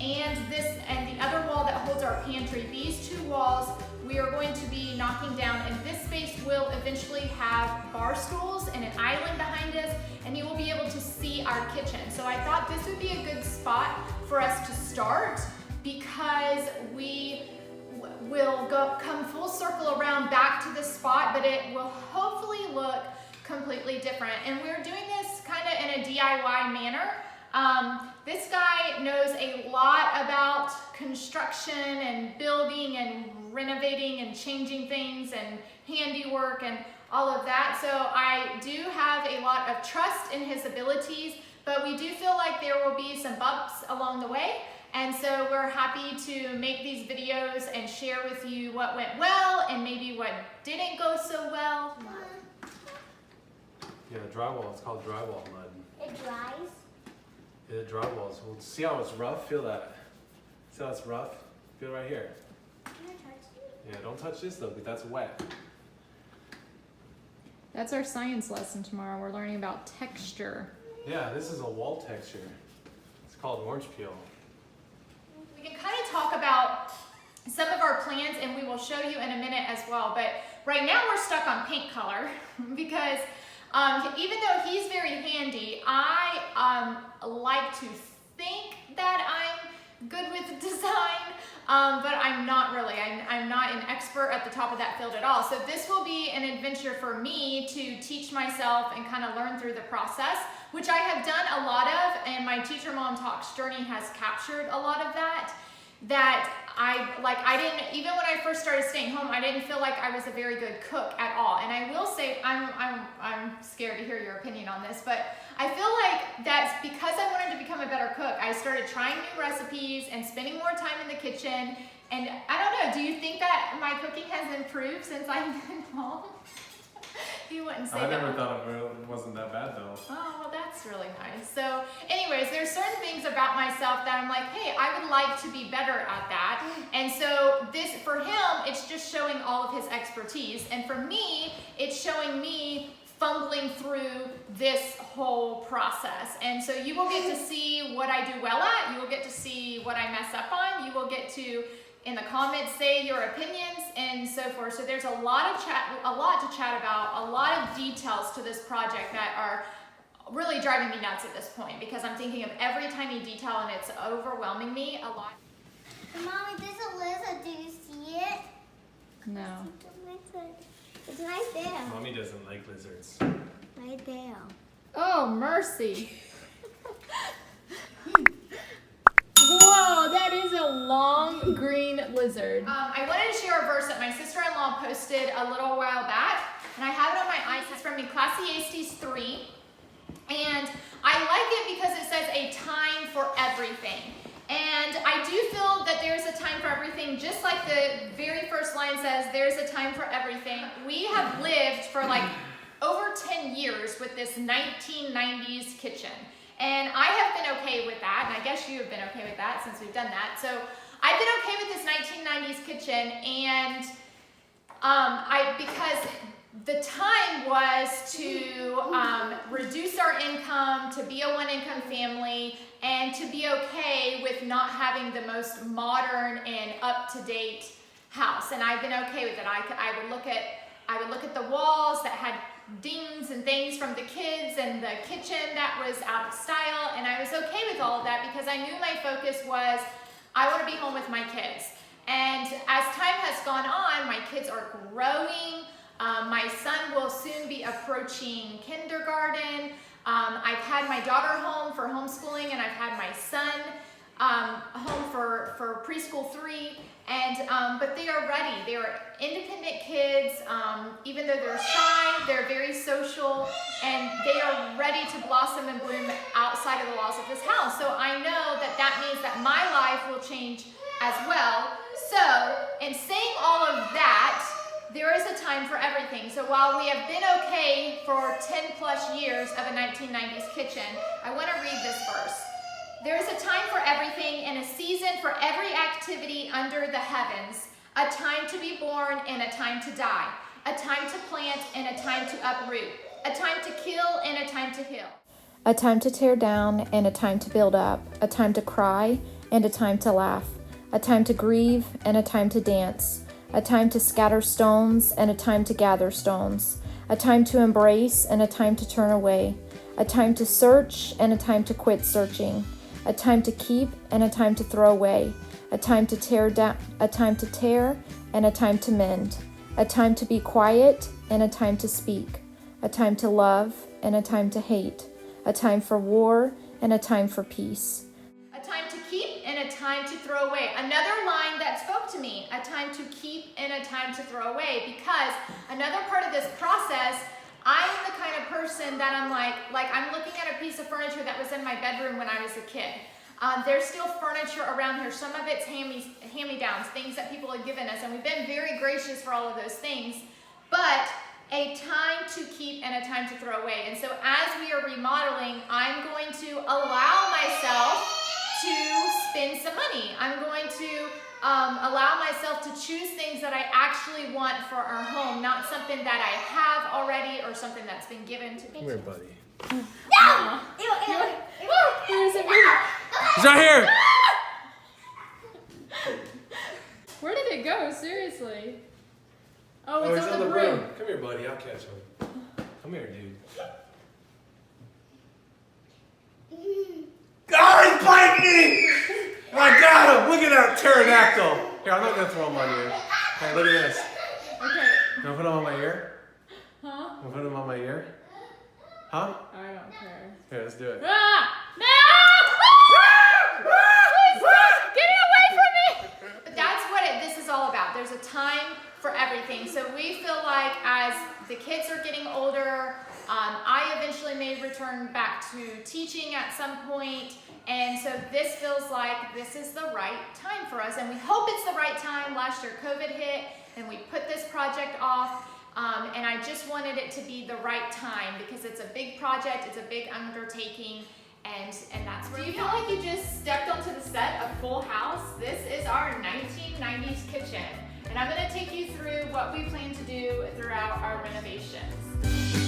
and the other wall that holds our pantry. These two walls we are going to be knocking down, and this space will eventually have bar stools and an island behind us, and you will be able to see our kitchen. So I thought this would be a good spot for us to start, because we will come full circle around back to this spot, but it will hopefully look completely different. And we're doing this kind of in a DIY manner. This guy knows a lot about construction and building and renovating and changing things and handiwork and all of that. So I do have a lot of trust in his abilities, but we do feel like there will be some bumps along the way. And so we're happy to make these videos and share with you what went well and maybe what didn't go so well. Yeah, drywall, it's called drywall mud. It dries? It drywalls. Well, see how it's rough? Feel that. See how it's rough? Feel right here. Can I touch it? Yeah, don't touch this though, because that's wet. That's our science lesson tomorrow. We're learning about texture. Yeah, this is a wall texture. It's called orange peel. We can kind of talk about some of our plans, and we will show you in a minute as well. But right now we're stuck on paint color because even though he's very handy, I like to think that I'm good with design, but I'm not really. I'm not an expert at the top of that field at all. So this will be an adventure for me to teach myself and kind of learn through the process, which I have done a lot of, and my Teacher Mom Talks journey has captured a lot of that. I didn't, even when I first started staying home, I didn't feel like I was a very good cook at all. And I will say, I'm scared to hear your opinion on this, but I feel like that's because I wanted to become a better cook. I started trying new recipes and spending more time in the kitchen. And I don't know, do you think that my cooking has improved since I've been home? You wouldn't say that. I never thought it wasn't that bad though. Oh, well, that's really nice. So anyways, there's certain things about myself that I'm like, hey, I would like to be better at that. And so this, for him, it's just showing all of his expertise. And for me, it's showing me fumbling through this whole process. And so you will get to see what I do well at. You will get to see what I mess up on. You will get to, in the comments, say your opinions and so forth. So there's a lot to chat about, a lot of details to this project that are really driving me nuts at this point, because I'm thinking of every tiny detail and it's overwhelming me a lot. Mommy, there's a lizard. Do you see it? No. It's right there. Mommy doesn't like lizards. Right there. Oh, mercy. Whoa, that is a long green lizard. I wanted to share a verse that my sister-in-law posted a little while back, and I have it on my eyes. It's from Ecclesiastes 3, and I like it because it says a time for everything. And I do feel that there's a time for everything, just like the very first line says, there's a time for everything. We have lived for like over 10 years with this 1990s kitchen. And I have been okay with that, and I guess you have been okay with that since we've done that. So I've been okay with this 1990s kitchen, and because the time was to reduce our income, to be a one-income family, and to be okay with not having the most modern and up-to-date house. And I've been okay with it. I would look at the walls that had dings and things from the kids and the kitchen that was out of style, and I was okay with all of that because I knew my focus was I want to be home with my kids. And as time has gone on, my kids are growing. My son will soon be approaching kindergarten. I've had my daughter home for homeschooling, and I've had my son home for preschool 3. But they are ready. They are independent kids. Even though they're shy, they're very social, and they are ready to blossom and bloom outside of the walls of this house. So I know that that means that my life will change as well. So in saying all of that, there is a time for everything. So while we have been okay for 10 plus years of a 1990s kitchen, I want to read this verse. There is a time for everything and a season for every activity under the heavens, a time to be born and a time to die, a time to plant and a time to uproot, a time to kill and a time to heal, a time to tear down and a time to build up, a time to cry and a time to laugh, a time to grieve and a time to dance, a time to scatter stones and a time to gather stones, a time to embrace and a time to turn away, a time to search and a time to quit searching, a time to keep and a time to throw away, a time to tear down, a time to tear and a time to mend, a time to be quiet and a time to speak, a time to love and a time to hate, a time for war and a time for peace. A time to keep and a time to throw away. Another line that spoke to me, a time to keep and a time to throw away, because another part of this process, I'm the kind of person that I'm like I'm looking at a piece of furniture that was in my bedroom when I was a kid. There's still furniture around here. Some of it's hand-me-downs, things that people have given us, and we've been very gracious for all of those things. But a time to keep and a time to throw away. And so as we are remodeling, I'm going to allow myself to spend some money. I'm going to allow myself to choose things that I actually want for our home, not something that I have already or something that's been given to me. Come here, buddy. No! Where is it moving? He's right here! Where did it go? Seriously. Oh, Oh, it's he's on the broom. Come here, buddy. I'll catch him. Come here, dude. God, he's biting me! I got him! Look at that pterodactyl! Here, I'm not gonna throw him on you. Hey, look at this. Okay. You wanna put him on my ear? Huh? You wanna put him on my ear? Huh? I don't care. Here, let's do it. Ah! No! Get it away from me! But that's what this is all about. There's a time for everything. So we feel like as the kids are getting older, I eventually may return back to teaching at some point. And so this feels like this is the right time for us. And we hope it's the right time. Last year COVID hit and we put this project off. And I just wanted it to be the right time because it's a big project, it's a big undertaking, and that's where. Do you feel like you just stepped onto the set of Full House? This is our 1990s kitchen, and I'm going to take you through what we plan to do throughout our renovations.